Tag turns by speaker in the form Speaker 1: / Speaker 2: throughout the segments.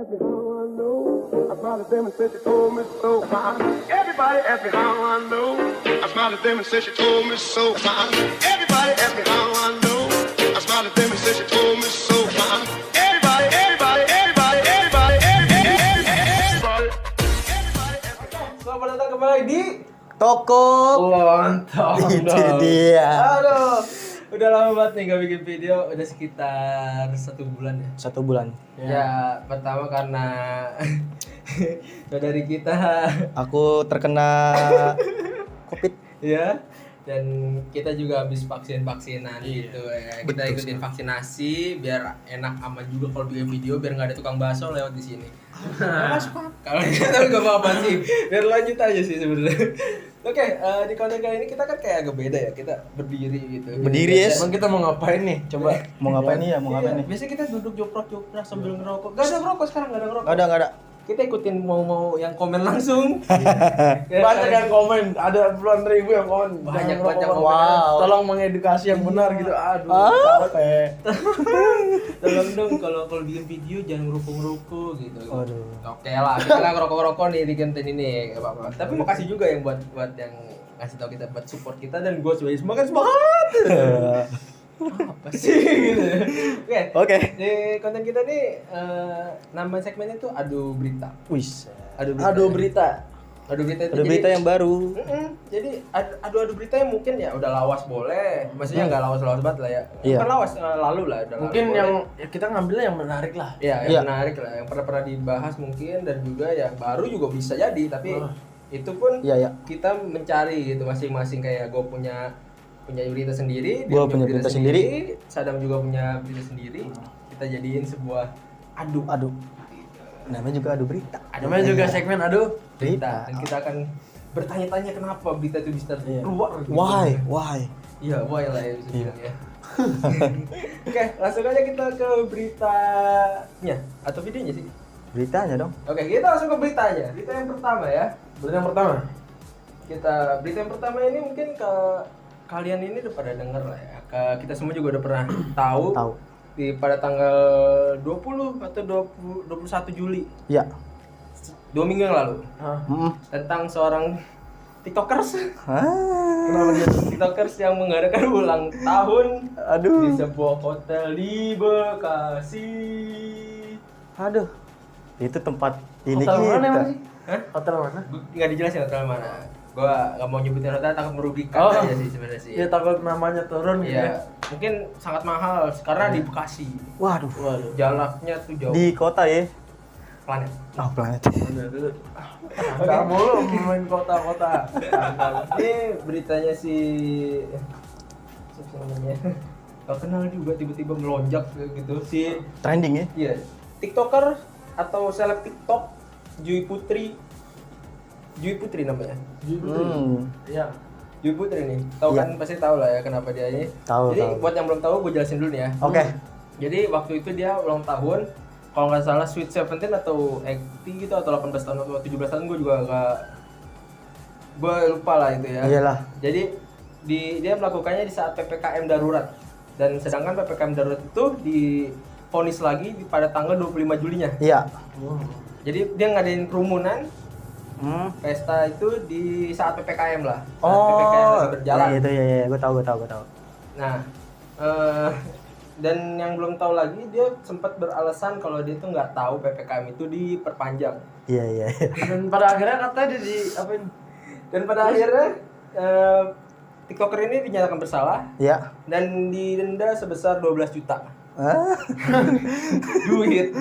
Speaker 1: ask me how I know. I smiled at them and said she told me so. Everybody asked me how I know. I smiled at them and said she told me so. Everybody asked me how I know. I smiled at them and said she told me so. Everybody, everybody, everybody, everybody, everybody.
Speaker 2: Selamat datang kembali di
Speaker 3: Toko.
Speaker 2: Lontong.
Speaker 3: Itu dia.
Speaker 2: Aduh, udah lama banget nih gak bikin video, udah sekitar 1 bulan ya.
Speaker 3: 1 bulan.
Speaker 2: Ya, pertama karena saudari kita
Speaker 3: Aku terkena COVID.
Speaker 2: ya, dan kita juga habis vaksin-vaksinan gitu ya. Kita
Speaker 3: Betul
Speaker 2: ikutin vaksinasi biar enak, aman juga kalau bikin video, biar nggak ada tukang bakso lewat di sini. Kalau kita nggak apa-apa sih, biar lanjut aja sih sebenarnya. Oke, di konten kali ini kita kan kayak agak beda ya, kita berdiri gitu.
Speaker 3: Berdiri, yes.
Speaker 2: Emang kita mau ngapain nih? Coba.
Speaker 3: Mau ngapain nih ya? Mau ngapain nih?
Speaker 2: Biasanya kita duduk joprak-joprak sambil ngerokok. Gak ada ngerokok sekarang, gak ada ngerokok.
Speaker 3: Enggak ada.
Speaker 2: Kita ikutin mau yang komen langsung.
Speaker 4: Banyak yang komen, ada puluhan ribu yang komen.
Speaker 2: Banyak
Speaker 4: Jangan
Speaker 2: komen.
Speaker 4: rokok.
Speaker 3: Wow.
Speaker 4: Tolong mengedukasi yang benar gitu. Aduh, capek.
Speaker 2: Tolong dong kalau bikin video jangan ngerokok gitu.
Speaker 3: Aduh.
Speaker 2: Oke lah, kita nggak ngerokok di konten ini, nggak apa-apa. Tapi makasih juga yang buat yang ngasih tahu kita, buat support kita, dan gue sebagai semangat. Apa sih gitu. Oke. Di konten kita nih nama segmennya tuh adu berita.
Speaker 3: Wis.
Speaker 4: Aduh berita.
Speaker 2: Adu berita itu
Speaker 3: Ada berita yang baru.
Speaker 2: jadi adu berita yang mungkin ya udah lawas boleh, maksudnya nggak lawas banget lah ya.
Speaker 3: Iya.
Speaker 2: Bukan lawas, lalu lah udah
Speaker 4: Mungkin
Speaker 2: lalu
Speaker 4: yang
Speaker 2: boleh.
Speaker 4: ya kita ngambilnya yang menarik lah.
Speaker 2: Ya,
Speaker 3: Iya.
Speaker 2: yang menarik lah, yang pernah dibahas mungkin, dan juga yang baru juga bisa jadi, tapi itu pun
Speaker 3: Iya.
Speaker 2: kita mencari gitu masing-masing, kayak gue punya berita sendiri,
Speaker 3: Gua punya berita sendiri.
Speaker 2: Sadam juga punya berita sendiri. Kita jadiin sebuah adu
Speaker 3: Namanya juga adu berita.
Speaker 4: Namanya juga segmen aduh.
Speaker 2: berita, dan kita akan bertanya-tanya kenapa berita itu bisa
Speaker 3: Iya.
Speaker 2: keluar gitu.
Speaker 3: Why?
Speaker 2: Iya, why lah ya bisa
Speaker 3: Iya.
Speaker 2: bilang ya. Oke, langsung aja kita ke beritanya atau videonya sih.
Speaker 3: Beritanya dong.
Speaker 2: Oke, kita langsung ke beritanya. Berita yang pertama ya.
Speaker 4: Berita yang pertama.
Speaker 2: Berita yang pertama ini mungkin ke kalian ini udah pada denger lah ya. Kita semua juga udah pernah tahu. Pada tanggal 20 atau 21 Juli.
Speaker 3: Iya.
Speaker 2: 2 minggu yang lalu. Tentang seorang TikTokers.
Speaker 3: Kenapa dia?
Speaker 2: TikTokers yang mengadakan ulang tahun di
Speaker 3: Aduh.
Speaker 2: sebuah hotel di Bekasi.
Speaker 3: Aduh. Itu tempat ini
Speaker 4: Hotel mana emang
Speaker 3: kita.
Speaker 4: sih?
Speaker 2: Hah?
Speaker 4: Hotel mana?
Speaker 2: Nggak dijelasin hotel mana. Gua nggak mau nyebutin hotel, takut merugikan
Speaker 4: Oh.
Speaker 2: aja sih sebenarnya sih.
Speaker 4: Ya takut namanya turun gitu ya.
Speaker 2: Iya, mungkin sangat mahal karena di Bekasi.
Speaker 3: Waduh.
Speaker 2: Jaraknya tuh jauh.
Speaker 3: Di kota ya.
Speaker 2: Planet.
Speaker 3: Oh, planet.
Speaker 4: Enggak mulu main kota-kota.
Speaker 2: Ini beritanya si siapa namanya? Gak kenal juga, tiba-tiba melonjak gitu si.
Speaker 3: Trending ya.
Speaker 2: Iya, TikToker atau seleb TikTok Jui Putri namanya.
Speaker 4: Iya.
Speaker 2: Jui Putri nih, tahu kan, pasti tahu lah ya kenapa dia ini.
Speaker 3: Tahu,
Speaker 2: Jadi
Speaker 3: tahu.
Speaker 2: buat yang belum tahu, gue jelasin dulu nih ya.
Speaker 3: Oke.
Speaker 2: Jadi waktu itu dia ulang tahun, kalau nggak salah Sweet 17 atau 80 gitu, atau 18 tahun atau 17 tahun, gue lupa lah itu ya.
Speaker 3: Iyalah.
Speaker 2: Jadi dia melakukannya di saat PPKM darurat, dan sedangkan PPKM darurat itu divonis lagi pada tanggal 25 Julinya.
Speaker 3: Iya.
Speaker 2: Jadi dia ngadain kerumunan pesta itu di saat PPKM lah. Saat
Speaker 3: Oh.
Speaker 2: PPKM lagi berjalan.
Speaker 3: Itu ya. Gue tahu.
Speaker 2: Nah, dan yang belum tahu lagi, dia sempat beralasan kalau dia tuh nggak tahu PPKM itu diperpanjang.
Speaker 3: Iya.
Speaker 4: Dan pada akhirnya katanya dia di apain?
Speaker 2: Dan pada akhirnya TikToker ini dinyatakan bersalah
Speaker 3: Iya.
Speaker 2: dan didenda sebesar 12 juta.
Speaker 3: Ah.
Speaker 2: Duit.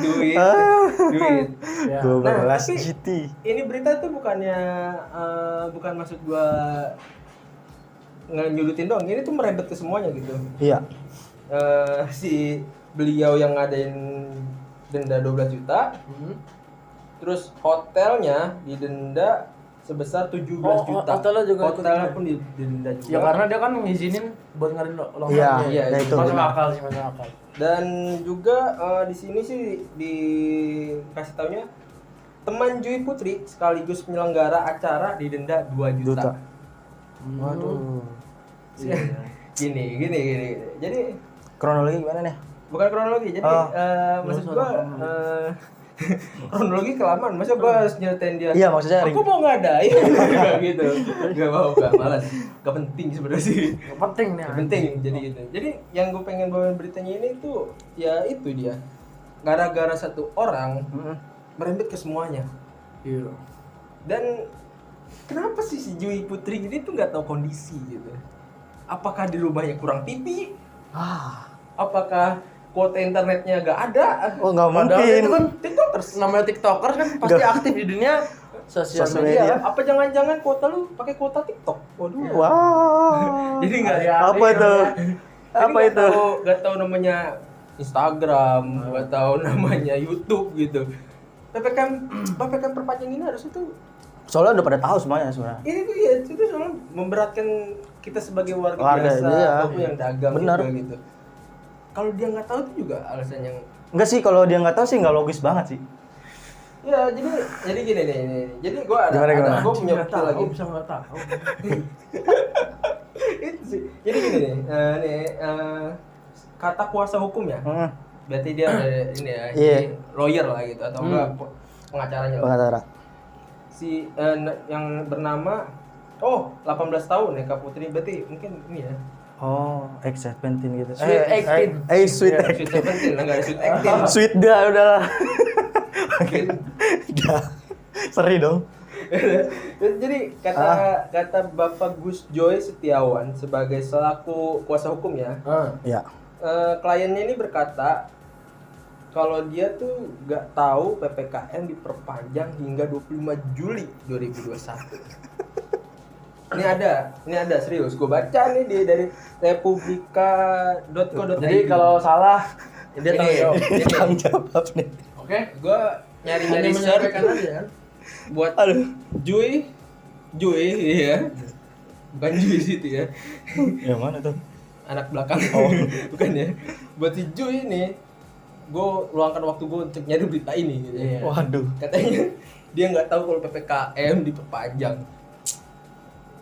Speaker 4: Ya.
Speaker 3: 12
Speaker 2: tapi
Speaker 3: GT.
Speaker 2: Ini berita tuh bukan maksud gua nyudutin dong. Ini tuh merebet ke semuanya gitu.
Speaker 3: Iya.
Speaker 2: Si beliau yang ngadain denda 12 juta. Terus hotelnya didenda sebesar 17 juta.
Speaker 4: Hotelnya juga ikut
Speaker 2: Hotelnya
Speaker 4: denda.
Speaker 2: pun didenda juga.
Speaker 4: Ya karena dia kan ngizinin buat ngadain ulang
Speaker 3: Iya,
Speaker 4: tahunnya.
Speaker 2: iya,
Speaker 3: itu.
Speaker 4: Masuk
Speaker 3: benar.
Speaker 4: akal sih, masuk akal.
Speaker 2: Dan juga di sini sih dikasih taunya teman Jui Putri sekaligus penyelenggara acara didenda 2 juta.
Speaker 3: Waduh.
Speaker 2: Gini. Jadi
Speaker 3: Kronologi gimana nih?
Speaker 2: bukan kronologi. Jadi maksud gua kronologi kelamaan, masa gue harus nyeritain dia?
Speaker 3: Iya, maksudnya
Speaker 2: aku mau ngadain Nggak gitu, nggak mau, nggak malas, nggak penting sebenarnya sih.
Speaker 4: Penting nih.
Speaker 2: Nggak penting jadi gitu. Jadi yang gue pengen bawain beritanya ini tuh ya itu dia, gara-gara satu orang merembet ke semuanya.
Speaker 4: Iya.
Speaker 2: Dan kenapa sih si Jui Putri ini tuh nggak tahu kondisi gitu? Apakah di rumahnya kurang TV? Apakah kuota internetnya nggak ada?
Speaker 3: Oh, nggak
Speaker 4: Padahal
Speaker 3: mungkin.
Speaker 4: itu kan
Speaker 2: TikTokers.
Speaker 4: namanya TikToker kan pasti aktif di dunia sosial
Speaker 3: Sosial
Speaker 4: media.
Speaker 3: media.
Speaker 2: Apa jangan-jangan kuota lu pakai kuota TikTok? Waduh.
Speaker 3: Wow.
Speaker 2: Jadi nggak
Speaker 3: Apa itu? Apa itu?
Speaker 2: Nggak tahu namanya Instagram, nggak tahu namanya YouTube gitu. PPKM perpanjang ini harusnya tuh
Speaker 3: Soalnya udah pada tahu semuanya sebenarnya.
Speaker 2: ini tuh ya itu soalnya memberatkan kita sebagai warga biasa
Speaker 3: iya.
Speaker 2: ataupun yang dagang
Speaker 3: Benar.
Speaker 2: juga gitu. Kalau dia nggak tahu itu juga alasan yang
Speaker 3: Enggak sih, kalau dia nggak tahu sih nggak logis banget sih.
Speaker 2: ya jadi gini nih. Jadi gua
Speaker 3: Gimana?
Speaker 2: gua punya bukti lagi.
Speaker 4: Bisa nggak tahu.
Speaker 2: Itu sih. Jadi gini nih, kata kuasa hukum ya. Berarti dia ada ini ya,
Speaker 3: Iya.
Speaker 2: jadi lawyer lah gitu atau enggak pengacaranya lah.
Speaker 3: Pengacara.
Speaker 2: Si yang bernama 18 tahun ya Kak Putri, berarti mungkin ini ya.
Speaker 3: Oh, X17 gitu.
Speaker 4: Sweet 18.
Speaker 3: Sweet.
Speaker 2: Ya, Sweet 17 lah, enggak ada Sweet 18.
Speaker 3: Sweet dah udahlah.
Speaker 2: Gitu.
Speaker 3: Dah. Seri dong.
Speaker 2: Jadi kata Bapak Gus Joy Setiawan sebagai selaku kuasa hukum ya,
Speaker 3: Ya.
Speaker 2: kliennya ini berkata kalau dia tuh nggak tahu PPKM diperpanjang hingga 25 Juli 2021. Ini ada serius. Gue baca nih dari republika.co.id.
Speaker 4: Jadi kalau salah dia tahu jawab.
Speaker 2: ini
Speaker 3: Tanggung jawab nih.
Speaker 4: Oke.
Speaker 2: gue nyari
Speaker 4: Menyampaikan
Speaker 2: search
Speaker 4: aja kan.
Speaker 2: buat Jui ya, bukan Jui situ ya,
Speaker 3: Yang mana tuh?
Speaker 2: anak belakang. Bukan ya, buat si Jui ini gue luangkan waktu gue untuk nyari berita ini gitu.
Speaker 4: Iya.
Speaker 3: Waduh.
Speaker 2: Katanya dia nggak tahu kalau PPKM diperpanjang.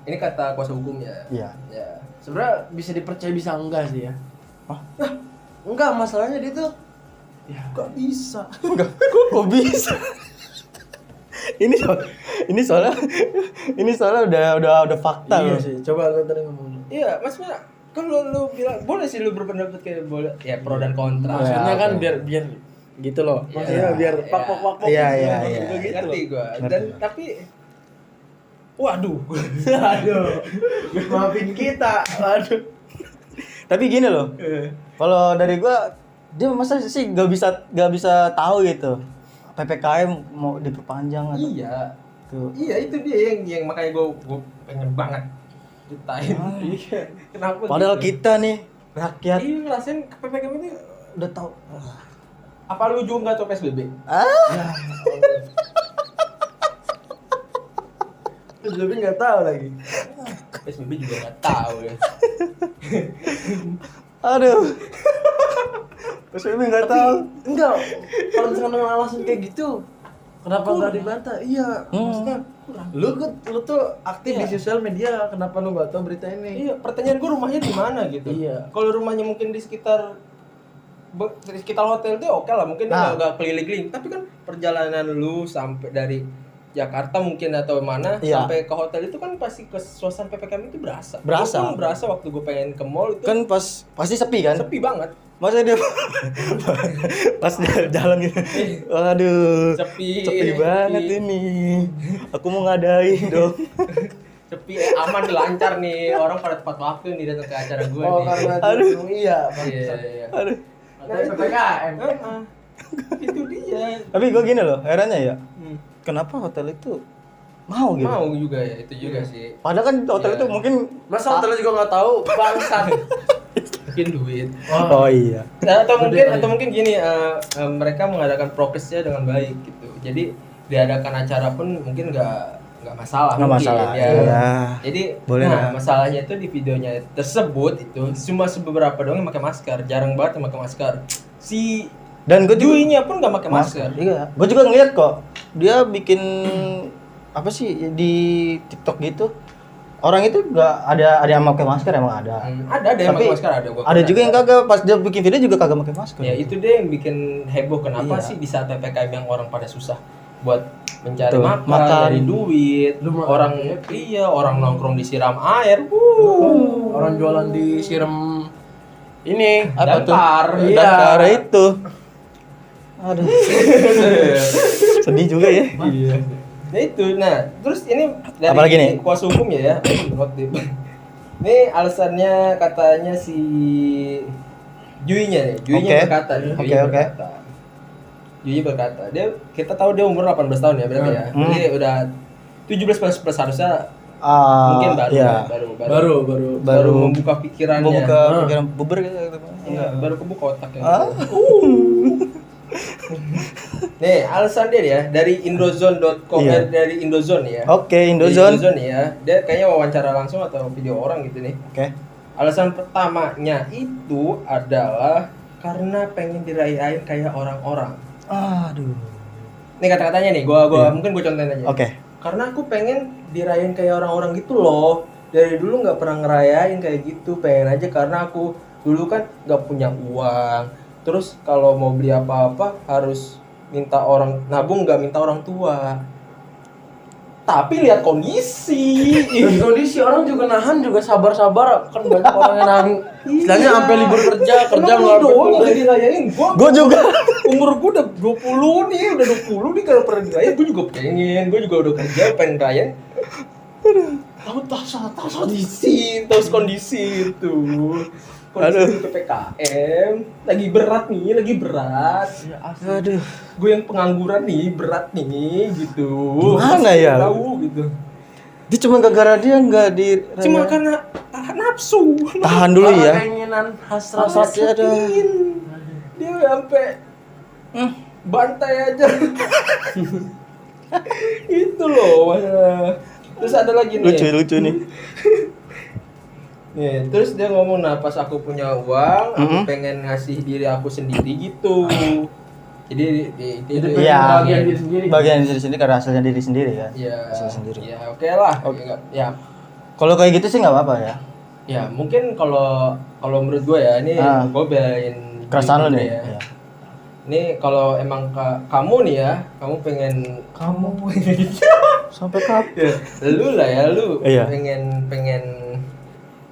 Speaker 2: Ini kata kuasa hukumnya.
Speaker 3: Iya.
Speaker 2: Ya.
Speaker 4: Sebenarnya bisa dipercaya bisa enggak sih ya.
Speaker 2: Enggak, masalahnya dia tuh
Speaker 4: Ya.
Speaker 2: nggak bisa.
Speaker 3: Enggak. Kok bisa? ini soalnya udah fakta
Speaker 4: Iya
Speaker 3: loh.
Speaker 4: sih. Coba lu tadi ngomong.
Speaker 2: Iya, maksudnya kalau lu bilang boleh sih lu berpendapat kayak boleh ya pro dan kontra.
Speaker 4: Maksudnya kan
Speaker 3: oke.
Speaker 4: biar gitu loh. Maksudnya
Speaker 2: Iya.
Speaker 4: biar
Speaker 2: Iya.
Speaker 4: pak.
Speaker 3: Iya.
Speaker 4: Gitu
Speaker 2: Ngerti
Speaker 4: loh.
Speaker 2: gua.
Speaker 3: Ngerti.
Speaker 2: Dan tapi waduh.
Speaker 4: Aduh. Maafin kita. Aduh.
Speaker 3: Tapi gini loh. Kalau dari gua dia masa sih gak bisa tahu gitu. PPKM mau diperpanjang atau
Speaker 2: Iya.
Speaker 3: tuh.
Speaker 2: Iya, itu dia yang makanya gua pengen banget ceritain. Iya. Kenapa?
Speaker 3: Padahal
Speaker 2: gitu?
Speaker 3: kita nih rakyat
Speaker 2: Iya, ngerasain PPKM ini
Speaker 3: udah tahu.
Speaker 2: apa lu juga nggak tahu PSBB?
Speaker 4: Tapi nggak tahu lagi.
Speaker 2: PSBB juga nggak tahu ya.
Speaker 3: Aduh. PSBB nggak tahu.
Speaker 4: Enggak. Kalau misalkan dengan alasan kayak gitu, kenapa nggak dibantah? Iya. Maksudnya lu tuh aktif
Speaker 2: Iya.
Speaker 4: di sosial media, kenapa lu nggak tahu berita ini?
Speaker 2: Iya, pertanyaan gue rumahnya di mana gitu.
Speaker 4: Iya.
Speaker 2: Kalau rumahnya mungkin di sekitar hotel tuh oke lah, mungkin dia
Speaker 3: Nah.
Speaker 2: nggak keliling-keliling. Tapi kan perjalanan lu sampai dari Jakarta mungkin atau mana
Speaker 3: Iya.
Speaker 2: sampai ke hotel itu kan pasti ke suasana PPKM itu berasa.
Speaker 3: Berasa.
Speaker 2: Gua pun berasa waktu gue pengen ke mall itu
Speaker 3: Kan pasti sepi kan?
Speaker 2: sepi banget.
Speaker 3: Masa dia pas dia jalan gitu. Waduh.
Speaker 2: Sepi.
Speaker 3: banget ini. Aku mau ngadain dong.
Speaker 2: Sepi, aman, lancar nih. Orang pada tepat waktu nih datang ke acara gue
Speaker 4: Oh,
Speaker 2: nih.
Speaker 4: karena
Speaker 3: Aduh.
Speaker 4: itu iya,
Speaker 2: Iya,
Speaker 4: bangsat.
Speaker 2: iya.
Speaker 3: Aduh.
Speaker 4: Katanya PPKM.
Speaker 2: Heeh. Itu dia.
Speaker 3: Tapi gue gini loh, herannya ya.
Speaker 2: Hmm.
Speaker 3: Kenapa hotel itu mau gitu?
Speaker 2: Mau juga ya, itu juga sih.
Speaker 3: Padahal kan hotel
Speaker 2: Iya.
Speaker 3: itu mungkin
Speaker 4: Masa hotel juga nggak tahu bangsat.
Speaker 2: Mungkin duit.
Speaker 3: Oh iya.
Speaker 2: Nah, atau mungkin gini, mereka mengadakan prokesnya dengan baik gitu. Jadi diadakan acara pun mungkin nggak masalah.
Speaker 3: Nggak
Speaker 2: mungkin,
Speaker 3: masalah.
Speaker 2: ya.
Speaker 3: Iya.
Speaker 2: Jadi
Speaker 3: Boleh
Speaker 2: nah,
Speaker 3: lah.
Speaker 2: masalahnya itu di videonya tersebut itu cuma beberapa doang yang pakai masker, jarang banget yang pakai masker. Si
Speaker 3: Dan gue juga
Speaker 2: Juinya pun nggak pakai masker.
Speaker 3: Iya. Gue juga ngeliat kok. Dia bikin apa sih di TikTok gitu. orang itu nggak ada yang pakai masker emang ada.
Speaker 2: Ada yang
Speaker 3: Tapi
Speaker 2: pakai masker ada gua.
Speaker 3: ada juga yang kagak, pas dia bikin video juga kagak pakai masker.
Speaker 2: Ya itu deh yang bikin heboh, kenapa
Speaker 3: Iya.
Speaker 2: sih di saat PPKM yang orang pada susah buat mencari
Speaker 3: Tuh,
Speaker 2: makan,
Speaker 3: makan.
Speaker 2: cari duit, orang nongkrong disiram air,
Speaker 4: Orang jualan disiram ini
Speaker 3: Apa tuh?
Speaker 2: datar.
Speaker 4: Iya.
Speaker 3: Dakar itu. Aduh. Sedih juga ya.
Speaker 2: Iya. Nah itu, terus ini dari
Speaker 3: Apalagi nih?
Speaker 2: kuasa hukum ya, notif. Ini alasannya katanya si Juinya
Speaker 3: Oke.
Speaker 2: berkata nih.
Speaker 3: Oke, oke.
Speaker 2: Jui berkata, kita tahu dia umur 18 tahun ya berarti ya. Berarti udah 17 plus harusnya mungkin baru,
Speaker 3: iya.
Speaker 2: baru membuka pikirannya.
Speaker 3: Membuka pikiran buber gitu.
Speaker 2: Iya, baru kebuka otaknya. Nih, alasan dia ya dari indozone.com
Speaker 3: Iya.
Speaker 2: dari Indozone ya.
Speaker 3: Oke,
Speaker 2: Dari
Speaker 3: Indozone.
Speaker 2: Indozone ya. Dia kayaknya wawancara langsung atau video orang gitu nih.
Speaker 3: Oke.
Speaker 2: Alasan pertamanya itu adalah karena pengen dirayain kayak orang-orang.
Speaker 3: Aduh.
Speaker 2: Nih kata-katanya nih, gua
Speaker 3: Iya.
Speaker 2: mungkin gua contohin aja.
Speaker 3: Oke.
Speaker 2: Karena aku pengen dirayain kayak orang-orang gitu loh. Dari dulu nggak pernah ngerayain kayak gitu, pengen aja karena aku dulu kan nggak punya uang. Terus kalau mau beli apa-apa harus minta orang nabung, nggak minta orang tua. Tapi lihat kondisi.
Speaker 4: Dan kondisi orang juga nahan juga sabar-sabar, kan banyak orang yang nahan. Istilahnya sampai libur kerja
Speaker 2: Emang
Speaker 4: nggak
Speaker 2: lu doang nggak dirayain.
Speaker 3: Gua juga.
Speaker 2: Umur gue udah 20 nih, udah 20 nih kalau pernah dirayain gue juga pengen. Gue juga udah kerja pengen rayain. Tahu kondisi itu. Kondisi PPKM lagi berat.
Speaker 3: Aduh.
Speaker 2: Gue yang pengangguran nih, berat nih gitu.
Speaker 3: Gimana ya?
Speaker 2: Tahu gitu.
Speaker 3: Dia cuma gara-gara dia nggak di.
Speaker 2: Cuma karena nafsu.
Speaker 3: Tahan dulu
Speaker 4: Karena
Speaker 3: ya.
Speaker 4: keinginan hasrat.
Speaker 3: Hasratnya ada.
Speaker 2: Dia sampai bantai aja. Itu loh masalah. Terus ada lagi nih.
Speaker 3: Lucu nih.
Speaker 2: Nih, terus dia ngomong, nah pas aku punya uang, aku pengen ngasih diri aku sendiri gitu. Jadi itu
Speaker 3: Iya.
Speaker 4: bagian diri sendiri.
Speaker 3: Bagian diri sendiri karena hasilnya diri sendiri kan.
Speaker 2: Ya,
Speaker 3: Hasil sendiri.
Speaker 2: ya oke lah. Ya,
Speaker 3: Kalau kayak gitu sih nggak apa-apa ya.
Speaker 2: ya mungkin kalau menurut gue ya, ini gue belain
Speaker 3: Kerasaan lo
Speaker 2: diri
Speaker 3: nih.
Speaker 2: ya.
Speaker 3: Iya.
Speaker 2: Ini kalau emang kamu nih ya, kamu pengen
Speaker 3: Sampai kapan?
Speaker 2: lu lah ya, lu
Speaker 3: Iya.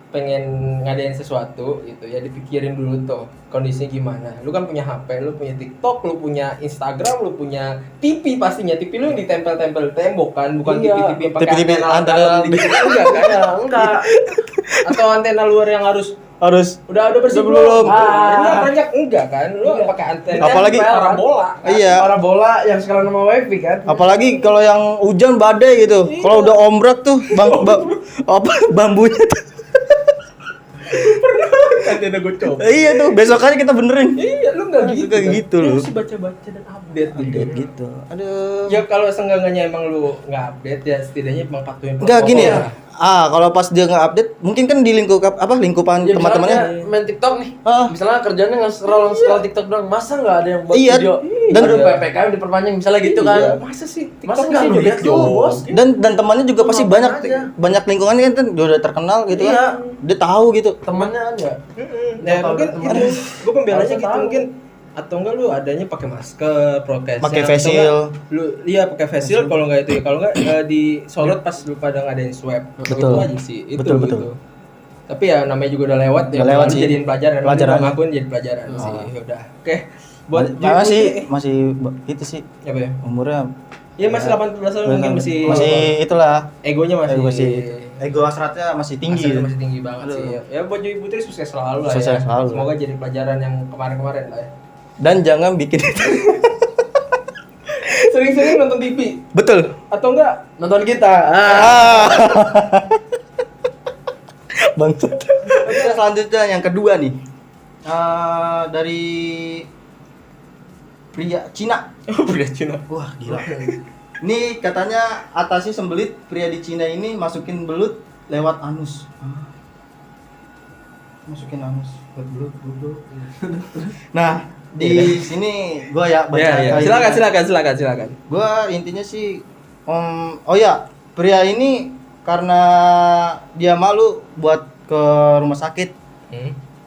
Speaker 2: pengen ngadain sesuatu gitu ya, dipikirin dulu tuh kondisinya gimana. Lu kan punya HP, lu punya TikTok, lu punya Instagram, lu punya TV pastinya. TV lu yang ditempel-tempel tembok kan, bukan
Speaker 4: Iya.
Speaker 2: TV yang pakai
Speaker 3: TV
Speaker 2: antena
Speaker 3: antena
Speaker 2: dalam dikit enggak kan?
Speaker 4: Enggak.
Speaker 2: Atau antena luar yang harus
Speaker 3: Udah
Speaker 2: bersih
Speaker 3: belum.
Speaker 2: banyak enggak kan? Lu pakai antena
Speaker 3: Apalagi-
Speaker 2: parabola. Kan?
Speaker 3: Iya.
Speaker 4: Parabola yang sekarang nama wifi kan.
Speaker 3: Apalagi kalau yang hujan badai gitu.
Speaker 2: Iya.
Speaker 3: Kalau udah ombrak tuh bambunya tuh.
Speaker 2: Antena gue coba.
Speaker 3: Iya tuh, besokannya kita benerin.
Speaker 2: Iya, lu enggak gitu.
Speaker 3: Kayak
Speaker 2: kan?
Speaker 3: gitu
Speaker 2: Lu
Speaker 3: lu.
Speaker 2: harus baca-baca dan update gitu.
Speaker 3: Gitu. Aduh.
Speaker 2: Ya kalau seenggaknya emang lu nggak update ya setidaknya emang patuhin
Speaker 3: Enggak
Speaker 2: protokol
Speaker 3: gini ya.
Speaker 2: lah.
Speaker 3: Kalau pas dia nggak update, mungkin kan di lingkupan
Speaker 4: Ya,
Speaker 3: teman-temannya.
Speaker 4: misalnya main TikTok nih.
Speaker 3: Ah.
Speaker 4: Misalnya kerjanya nge-scroll TikTok doang. Masa enggak ada yang buat
Speaker 3: Iya.
Speaker 4: video?
Speaker 3: Dan-
Speaker 4: Aduh, PPKM diperpanjang misalnya gitu kan.
Speaker 2: Iya, masa sih
Speaker 4: Masa
Speaker 2: TikTok
Speaker 4: nggak
Speaker 2: sih
Speaker 4: lu lihat
Speaker 2: joget
Speaker 4: dulu, Bos?
Speaker 3: Dan temannya juga pasti
Speaker 4: Ngapain
Speaker 3: banyak
Speaker 4: aja?
Speaker 3: banyak lingkungannya kan udah terkenal gitu
Speaker 4: Iya.
Speaker 3: kan. Dia tahu gitu.
Speaker 4: Temennya kan ya.
Speaker 2: Nah, mungkin
Speaker 4: Temen.
Speaker 2: itu gue pembelanya
Speaker 4: Harusnya
Speaker 2: gitu
Speaker 4: tahu.
Speaker 2: mungkin, atau enggak lu adanya pakai masker, prokes,
Speaker 3: Pakai face shield.
Speaker 2: Lu iya pakai face shield kalau enggak itu ya. Kalau enggak disorot pas lu pada ngadain swab.
Speaker 3: Betul.
Speaker 2: Itu aja sih. Itu
Speaker 3: Betul,
Speaker 2: gitu.
Speaker 3: betul.
Speaker 2: Tapi ya namanya juga udah lewat ya.
Speaker 3: Udah lewat
Speaker 2: lu
Speaker 3: sih.
Speaker 2: jadiin pelajaran.
Speaker 3: Pelajaran.
Speaker 2: Lu ngakuin jadi pelajaran sih. Ya udah. Oke. Buat
Speaker 3: Masih itu sih
Speaker 2: apa ya?
Speaker 3: umurnya.
Speaker 2: Ya masih 18 tahun mungkin masih
Speaker 3: itulah.
Speaker 2: egonya
Speaker 3: Ego hasratnya masih tinggi.
Speaker 2: Hasratnya masih tinggi banget sih. Ya buat Joy Putri sukses selalu lah
Speaker 3: Sukses
Speaker 2: ya.
Speaker 3: selalu.
Speaker 2: Semoga jadi pelajaran yang kemarin-kemarin lah ya.
Speaker 3: Dan jangan bikin itu.
Speaker 2: Sering-sering nonton TV
Speaker 3: Betul.
Speaker 2: atau enggak
Speaker 4: Nonton kita.
Speaker 3: Bangsat. Oke, selanjutnya yang kedua nih. Dari pria Cina.
Speaker 2: udah Cina.
Speaker 3: Wah, gila. Ini katanya atasi sembelit, pria di Cina ini masukin belut lewat anus. Masukin anus buat belut. Nah, di sini gua ya baca
Speaker 2: Ya,
Speaker 3: kali
Speaker 2: silakan
Speaker 3: ini.
Speaker 2: silakan.
Speaker 3: Gua intinya sih pria ini karena dia malu buat ke rumah sakit.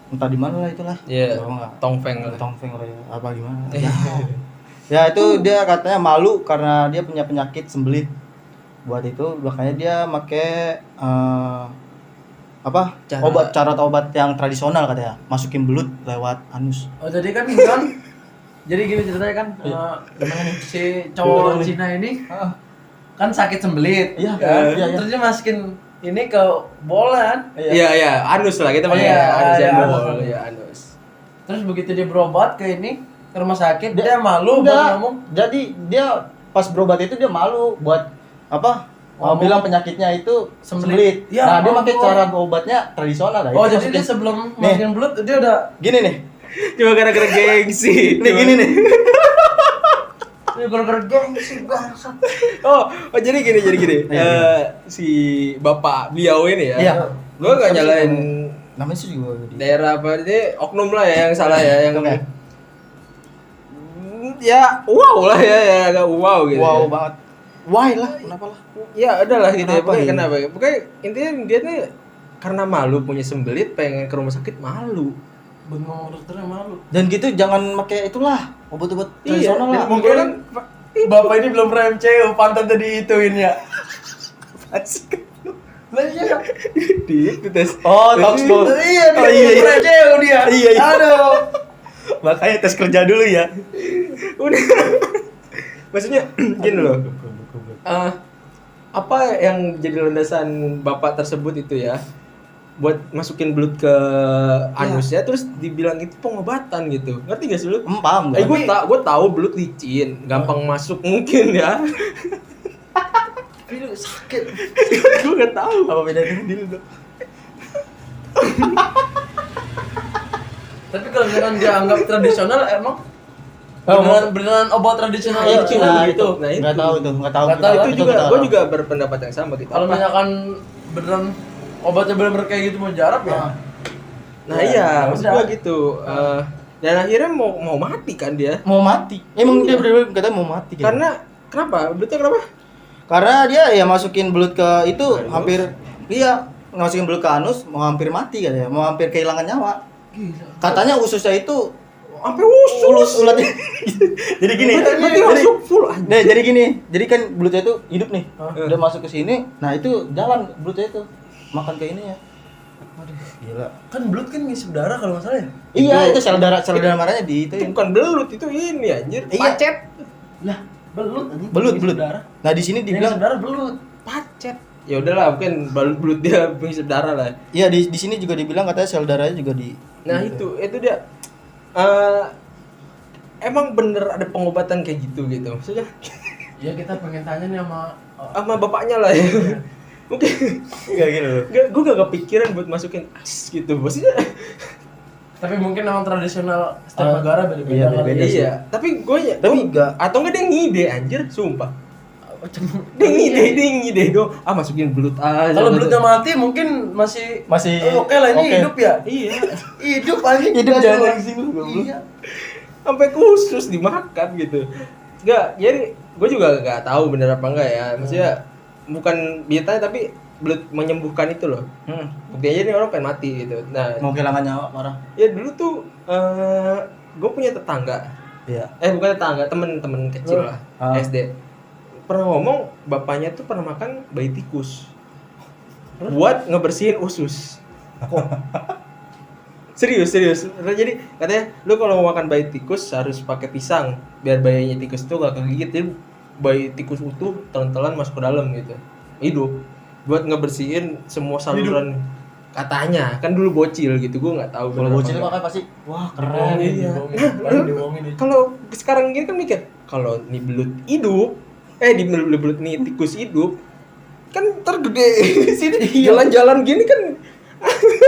Speaker 3: Entah di mana lah itulah.
Speaker 2: Iya.
Speaker 3: Tahu nggak?
Speaker 2: Tongfeng lah.
Speaker 3: Tongfeng lah ya. Apa gimana? Ya itu dia katanya malu karena dia punya penyakit sembelit. Buat itu makanya dia pakai obat yang tradisional katanya, masukin belut lewat anus.
Speaker 4: Oh jadi kan jadi gini ceritanya kan gimana nih si cowok Cina ini kan sakit sembelit
Speaker 3: Iya,
Speaker 4: kan?
Speaker 3: iya.
Speaker 4: Terus dia masukin ini ke bola kan.
Speaker 2: Iya, anus lah kita pakai
Speaker 4: Iya,
Speaker 2: anus
Speaker 4: iya,
Speaker 2: yang
Speaker 4: anus.
Speaker 2: bol, ya anus.
Speaker 4: Terus begitu dia berobat ke ini ke rumah sakit dia malu buat
Speaker 3: Enggak.
Speaker 4: ngomong.
Speaker 3: Jadi dia pas berobat itu dia malu buat apa?
Speaker 4: Ngomong.
Speaker 3: Bilang penyakitnya itu
Speaker 4: Sembelit.
Speaker 3: sembelit.
Speaker 4: Ya
Speaker 3: Nah, dia pakai
Speaker 4: ampun.
Speaker 3: cara berobatnya tradisional lah.
Speaker 4: Oh
Speaker 3: Itu
Speaker 4: jadi dia
Speaker 3: masukin-
Speaker 4: sebelum
Speaker 3: Nih.
Speaker 4: masukin belut dia udah
Speaker 3: gini nih.
Speaker 2: Cuma gara-gara gengsi.
Speaker 3: Nih gini nih.
Speaker 4: ini gara-gara gengsi bangsat.
Speaker 2: Oh, jadi gini.
Speaker 3: Iya.
Speaker 2: Si bapak beliau ini ya.
Speaker 3: Iya.
Speaker 2: Gua enggak nyalain
Speaker 3: Namanya sih juga
Speaker 2: daerah apa ini oknum lah ya yang salah ya yang
Speaker 3: Oke.
Speaker 2: ya wow lah ya agak wow gitu.
Speaker 3: Wow
Speaker 2: ya.
Speaker 3: banget. Why lah? Kenapa lah?
Speaker 2: Ya udahlah gitu ya.
Speaker 3: Kenapa
Speaker 2: Pokoknya
Speaker 3: ya?
Speaker 2: kenapa ya? Pokoknya intinya dia nih karena malu punya sembelit pengen ke rumah sakit malu.
Speaker 4: Bengong dokternya malu.
Speaker 3: Dan gitu jangan pakai itulah obat-obat tradisional lah.
Speaker 2: mungkin kan
Speaker 4: Bapak ini belum pernah MCU, pantatnya diituin ya. Lah iya.
Speaker 2: di itu tes.
Speaker 3: Oh, Talksbow.
Speaker 4: Iya, dia
Speaker 3: Oh, iya,
Speaker 4: belum
Speaker 3: iya.
Speaker 4: pernah MCU dia.
Speaker 3: Iya, iya.
Speaker 4: Aduh.
Speaker 3: Makanya tes kerja dulu ya.
Speaker 2: Udah. Maksudnya gini loh. Apa yang jadi landasan bapak tersebut itu ya? Buat masukin belut ke anusnya terus dibilang itu pengobatan gitu. Ngerti gak sih lu?
Speaker 3: Paham gak?
Speaker 2: Gue tahu belut licin, gampang masuk mungkin ya.
Speaker 4: Tapi lu sakit.
Speaker 2: Gue gak tahu.
Speaker 3: Apa bedanya dildo?
Speaker 4: Tapi kalau misalkan dia anggap tradisional emang beneran obat tradisional
Speaker 2: Nah, itu.
Speaker 3: Nah,
Speaker 2: gitu.
Speaker 3: itu.
Speaker 2: Nah, itu.
Speaker 3: Enggak tahu itu, enggak tahu.
Speaker 4: Nggak tahu,
Speaker 2: Itu juga
Speaker 3: nggak
Speaker 2: gue
Speaker 3: tahu.
Speaker 2: juga berpendapat yang sama gitu.
Speaker 4: Kalau
Speaker 2: Apa?
Speaker 4: misalkan beneran obatnya bener-bener kayak gitu mujarab ya.
Speaker 2: Nah
Speaker 4: Ya,
Speaker 2: iya,
Speaker 4: ya
Speaker 2: maksud
Speaker 4: udah.
Speaker 2: gue gitu. Dan akhirnya mau mati kan dia.
Speaker 3: Mau mati. Emang dia benar-benar katanya mau mati kan?
Speaker 2: Karena kenapa? Belutnya kenapa?
Speaker 3: Karena dia ya masukin belut ke itu
Speaker 2: Anus.
Speaker 3: hampir masukin belut ke anus mau hampir mati katanya, mau hampir kehilangan nyawa.
Speaker 4: Gila.
Speaker 3: Katanya ususnya itu
Speaker 2: Sampai usus.
Speaker 3: ulat. Jadi gini.
Speaker 2: Berarti masuk full aja.
Speaker 3: Nah, jadi gini. Jadi kan belutnya itu hidup nih.
Speaker 4: Hah?
Speaker 3: Udah masuk ke sini. Nah, itu jalan belutnya itu. Makan ke ini ya. Aduh, gila.
Speaker 4: Kan belut kan ngisep darah kalau nggak salah ya.
Speaker 3: Iya, itu sel darah marahnya di itu.
Speaker 2: Itu bukan belut, itu ini anjir.
Speaker 3: Iya.
Speaker 2: Pacet.
Speaker 4: Lah, belut anjing.
Speaker 3: Belut,
Speaker 4: Ngisep
Speaker 3: belut.
Speaker 4: darah.
Speaker 3: Nah, di sini
Speaker 4: Yang
Speaker 3: dibilang
Speaker 4: ngisep darah belut.
Speaker 2: Pacet. Ya udahlah, mungkin belut dia menghisap darah lah.
Speaker 3: iya di sini juga dibilang katanya sel darahnya juga di.
Speaker 2: Nah, itu dia. Emang bener ada pengobatan kayak gitu maksudnya
Speaker 4: Ya kita pengen tanya nih
Speaker 2: sama bapaknya lah ya. Mungkin
Speaker 3: Enggak gitu loh.
Speaker 2: gue gak kepikiran buat masukin gitu maksudnya.
Speaker 4: tapi mungkin emang tradisional setiap negara beda-beda.
Speaker 3: iya,
Speaker 4: kali.
Speaker 3: beda-beda.
Speaker 2: Iya, tapi gue ya
Speaker 3: Tapi enggak.
Speaker 2: atau enggak dia ngide anjir, sumpah. Dia ngide dong. Masukin belut aja.
Speaker 4: Kalau belutnya mati mungkin masih oke lah ini
Speaker 3: oke.
Speaker 4: hidup ya.
Speaker 2: Iya.
Speaker 4: Hidup anjing.
Speaker 3: Hidup
Speaker 4: Nggak
Speaker 3: jangan
Speaker 4: jelas.
Speaker 3: langsing lu, goblok.
Speaker 4: Iya.
Speaker 2: Sampai khusus dimakan gitu. Enggak, jadi gue juga gak tahu bener apa enggak ya. Maksudnya bukan bietanya tapi belut menyembuhkan itu loh. Buktinya aja nih orang pengen mati gitu. Nah,
Speaker 3: Mau kehilangan nyawa parah.
Speaker 2: ya dulu tuh gue punya tetangga.
Speaker 3: Iya.
Speaker 2: Bukan tetangga, temen kecil lah,
Speaker 3: Ah.
Speaker 2: SD. Pernah ngomong bapaknya tuh pernah makan bayi tikus. Buat ngebersihin usus. Serius. Jadi katanya lu kalau mau makan bayi tikus harus pakai pisang biar bayinya tikus itu gak kegigit. Jadi bayi tikus utuh telan-telan masuk ke dalam gitu. Hidup. Buat ngebersihin semua saluran. Katanya, kan dulu bocil gitu. Gue nggak tahu
Speaker 3: Kalau
Speaker 2: bener
Speaker 3: bocil
Speaker 2: apa enggak.
Speaker 3: makanya pasti wah keren.
Speaker 2: Iya.
Speaker 4: Dibohongin.
Speaker 2: Kalau sekarang gini kan mikir, kalau nih belut hidup, di belut nih tikus hidup, kan tergede di sini jalan-jalan gini kan.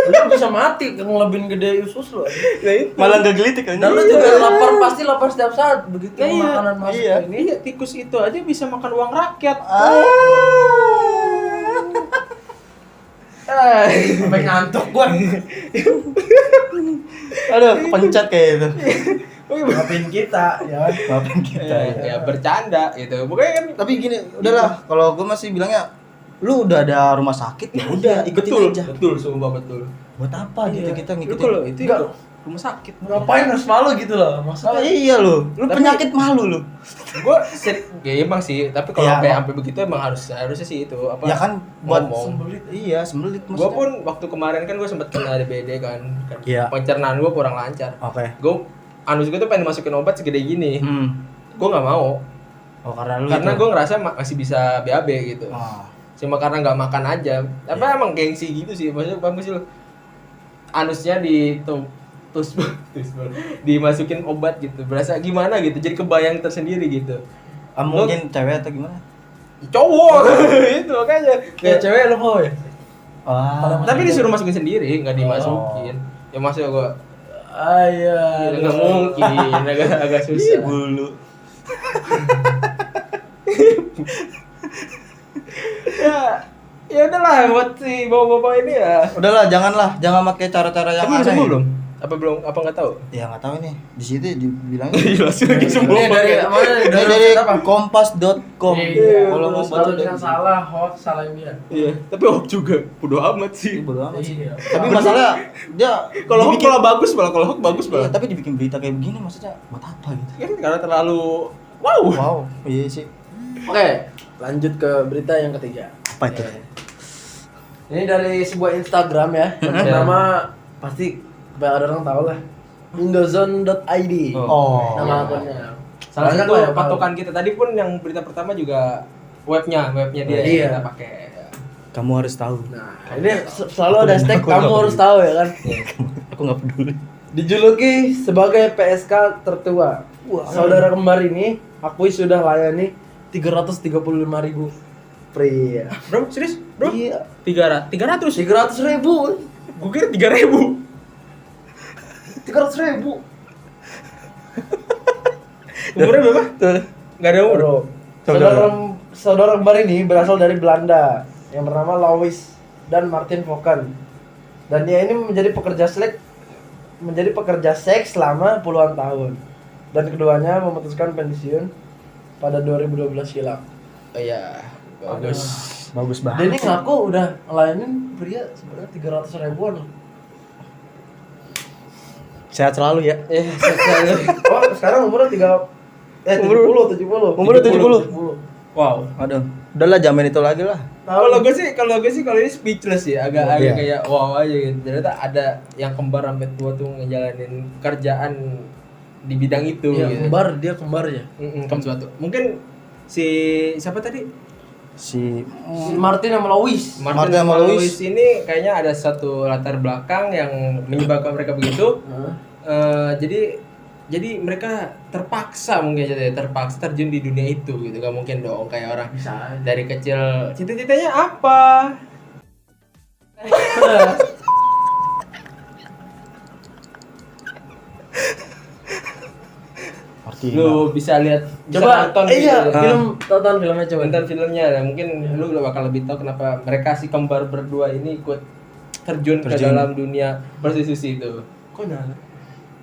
Speaker 4: Lu bisa mati ngelebihin gede usus lu.
Speaker 2: Nah itu.
Speaker 3: Malah enggak gelitik kan.
Speaker 4: Dan lu juga pasti lapar setiap saat begitu
Speaker 2: Nah, iya.
Speaker 4: makanan masuk
Speaker 3: Iya.
Speaker 4: ini.
Speaker 2: Iya, tikus itu aja bisa makan uang rakyat.
Speaker 4: Sampai ngantuk gua.
Speaker 3: Aduh, kepencet kayak itu.
Speaker 4: Maafin kita ya.
Speaker 3: Maafin kita.
Speaker 2: Ya bercanda gitu. Pokoknya kan
Speaker 3: Tapi gini, udahlah. Kalau gue masih bilangnya lu udah ada rumah sakit ya udah ikutin aja.
Speaker 2: Betul, sumpah betul.
Speaker 3: Buat apa gitu kita
Speaker 2: Lu
Speaker 3: ngikutin?
Speaker 2: kalau itu
Speaker 4: Enggak.
Speaker 2: ikut rumah sakit.
Speaker 4: Ngapain harus malu gitu loh?
Speaker 3: Oh,
Speaker 4: Maksudnya
Speaker 3: iya lu
Speaker 2: Tapi-
Speaker 3: penyakit malu lu.
Speaker 2: Gue ya emang sih, tapi kalau
Speaker 3: Iya.
Speaker 2: sampai begitu emang harusnya sih itu apa?
Speaker 3: Ya kan buat
Speaker 2: ngomong.
Speaker 3: Iya, sembelit
Speaker 2: Gue pun waktu kemarin kan gue sempet kena DBD kan.
Speaker 3: Iya.
Speaker 2: Pencernaan gue kurang lancar.
Speaker 3: Oke.
Speaker 2: Gue anus gue tuh pengen masukin obat segede gini. Gue nggak mau.
Speaker 3: Oh, karena lu
Speaker 2: Karena
Speaker 3: itu.
Speaker 2: gue ngerasa masih bisa BAB gitu.
Speaker 3: Oh.
Speaker 2: Cuma karena nggak makan aja. Apa
Speaker 3: Iya.
Speaker 2: emang gengsi gitu sih? Maksudnya paham gak sih lu? Anusnya dimasukin obat gitu. Berasa gimana gitu. Jadi kebayang tersendiri gitu.
Speaker 3: Mungkin cewek atau gimana?
Speaker 2: Cowok itu makanya.
Speaker 4: ya cewek lu mau ya?
Speaker 3: Wah.
Speaker 2: Tapi disuruh masukin sendiri, nggak dimasukin. Ya maksudnya gua
Speaker 4: Iya.
Speaker 2: nggak mungkin, agak susah.
Speaker 3: Bulu.
Speaker 2: Ya udahlah buat si bapak-bapak ini ya.
Speaker 3: Udahlah, jangan pakai cara-cara yang
Speaker 2: Tapi udah
Speaker 3: aneh.
Speaker 2: sembuh belum? Apa belum? Apa nggak tahu?
Speaker 3: Ya nggak tahu nih. Di situ dibilang
Speaker 2: Jelasin lagi sembuh.
Speaker 4: Ini dari mana nih?
Speaker 3: ini dari kompas.com.
Speaker 4: Iya,
Speaker 3: Kalau mau baca
Speaker 4: kalau
Speaker 3: dari
Speaker 4: misalnya salah, hoax, salah dia.
Speaker 2: Iya, tapi hoax juga. Bodo amat sih.
Speaker 3: bodo amat sih.
Speaker 4: Iya.
Speaker 3: Tapi masalah dia
Speaker 2: Kalau hoax
Speaker 3: dibikin-
Speaker 2: malah bagus, kalau hoax bagus
Speaker 3: Iya,
Speaker 2: malah.
Speaker 3: tapi dibikin berita kayak begini maksudnya buat apa gitu?
Speaker 2: Kan karena terlalu wow.
Speaker 3: Wow, iya sih.
Speaker 4: Oke, lanjut ke berita yang ketiga.
Speaker 3: Apa itu?
Speaker 4: Ini dari sebuah Instagram ya, yang bernama pasti ada orang tahu lah, indozone.id.
Speaker 3: Oh.
Speaker 4: Nama akunnya.
Speaker 2: Salah
Speaker 4: Banyak
Speaker 2: satu
Speaker 4: lah yang tahu.
Speaker 2: patokan kita tadi pun yang berita pertama juga webnya dia
Speaker 4: Iya.
Speaker 2: yang kita pakai.
Speaker 3: Kamu harus tahu.
Speaker 4: Nah, ini selalu ada hashtag kamu harus tahu ya kan.
Speaker 3: Aku nggak peduli.
Speaker 4: Dijuluki sebagai PSK tertua. Saudara kembar ini akui sudah layani 335.000 pria.
Speaker 2: Bro, serius? Bro?
Speaker 4: Iya.
Speaker 2: 300.
Speaker 4: 300.000.
Speaker 2: Gue kira 3.000.
Speaker 4: 300.000.
Speaker 2: Umurnya berapa? Enggak ada umur.
Speaker 4: Bro, saudara kembar ini berasal dari Belanda yang bernama Louis dan Martin Vokan. Dan dia ini menjadi pekerja seks selama puluhan tahun. Dan keduanya memutuskan pensiun pada 2012 silam.
Speaker 2: Oh iya, bagus.
Speaker 3: Bagus
Speaker 4: Dia
Speaker 3: banget.
Speaker 4: ini ngaku udah ngelayanin pria sebenarnya 300.000-an.
Speaker 3: Sehat selalu ya.
Speaker 4: Oh, sekarang umurnya 70.
Speaker 3: Umurnya 70.
Speaker 2: Wow.
Speaker 3: Aduh, udahlah jamin itu lagi lah.
Speaker 2: Kalau gue sih kalau ini speechless ya, agak
Speaker 3: Iya.
Speaker 2: kayak wow aja gitu. Ternyata ada yang kembar sampai tua tuh ngejalanin kerjaan di bidang itu
Speaker 4: Iya,
Speaker 2: gitu.
Speaker 4: kembar, dia kembar ya.
Speaker 2: Suatu. Mungkin si siapa tadi?
Speaker 3: Si
Speaker 4: Si Martin sama Louis.
Speaker 3: Martin sama Louis.
Speaker 2: Ini kayaknya ada satu latar belakang yang menyebabkan mereka begitu. Jadi mereka terpaksa mungkin terpaksa terjun di dunia itu gitu. Gak mungkin dong kayak orang
Speaker 4: Bisa aja.
Speaker 2: dari kecil cita-citanya apa?
Speaker 3: Martina.
Speaker 2: Lu bisa lihat
Speaker 4: Coba
Speaker 2: nonton
Speaker 4: iya,
Speaker 2: video.
Speaker 4: tonton filmnya coba.
Speaker 2: Nonton filmnya nah, mungkin lu bakal lebih tahu kenapa mereka si kembar berdua ini ikut terjun ke dalam dunia prostitusi itu.
Speaker 4: Kok nyala?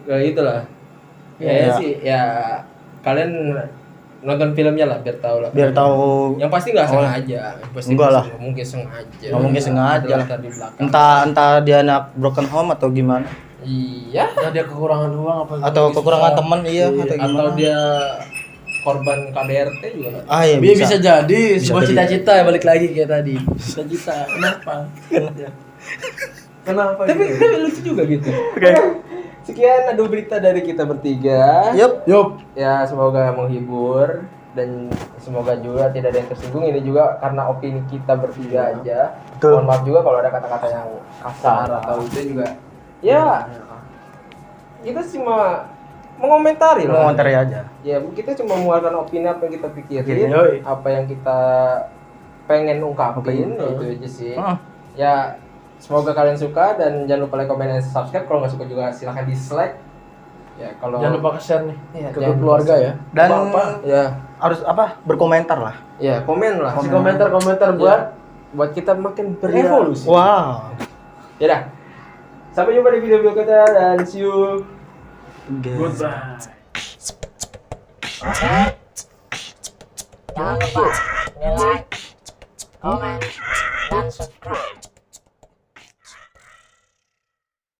Speaker 2: Ya itulah.
Speaker 3: Iya.
Speaker 2: Sih ya kalian nonton filmnya lah biar tahu lah.
Speaker 3: Biar tahu.
Speaker 2: Yang pasti nggak sengaja. Yang pasti
Speaker 3: Enggak lah.
Speaker 2: nggak mungkin sengaja.
Speaker 3: Nggak mungkin sengaja
Speaker 2: Ada
Speaker 3: lah.
Speaker 2: latar di belakang.
Speaker 3: Entah dia anak broken home atau gimana.
Speaker 2: Iya.
Speaker 4: Entah dia kekurangan uang apa
Speaker 3: Atau kekurangan teman iya atau
Speaker 2: Atau
Speaker 3: gimana.
Speaker 2: dia korban KDRT juga nggak tahu.
Speaker 3: Ah iya
Speaker 4: Dia
Speaker 3: bisa.
Speaker 4: bisa jadi sebuah
Speaker 3: jadi.
Speaker 4: cita-cita ya, balik lagi kayak tadi. Cita-cita. Kenapa? Kenapa
Speaker 2: Tapi
Speaker 4: gitu?
Speaker 2: lucu juga gitu.
Speaker 3: Oke.
Speaker 2: Sekian ada berita dari kita bertiga.
Speaker 3: Yup.
Speaker 2: Ya semoga menghibur dan semoga juga tidak ada yang tersinggung. Ini juga karena opini kita bertiga aja.
Speaker 3: Betul.
Speaker 2: Mohon maaf juga kalau ada kata-kata yang kasar atau itu juga. Ya kita cuma mengomentari lah.
Speaker 3: Komentari aja.
Speaker 2: Ya kita cuma mengeluarkan opini apa yang kita pikirin,
Speaker 4: Yoi.
Speaker 2: apa yang kita pengen ungkapin, itu aja sih. Ya semoga kalian suka dan jangan lupa like, comment, dan subscribe. Kalau nggak suka juga silahkan dislike. Ya kalau
Speaker 4: Jangan lupa share nih
Speaker 2: Iya,
Speaker 4: ke
Speaker 2: jangan
Speaker 4: grup keluarga
Speaker 2: lupa
Speaker 4: ya.
Speaker 3: Dan
Speaker 4: apa?
Speaker 2: ya
Speaker 3: harus apa? Berkomentar lah.
Speaker 2: ya komen lah.
Speaker 4: Kasih komentar-komentar
Speaker 2: Buat kita makin berevolusi.
Speaker 3: Wow.
Speaker 2: Ya dah. Sampai jumpa di video berikutnya dan see you.
Speaker 4: Goodbye.
Speaker 5: Jangan lupa nge-like, comment, dan subscribe.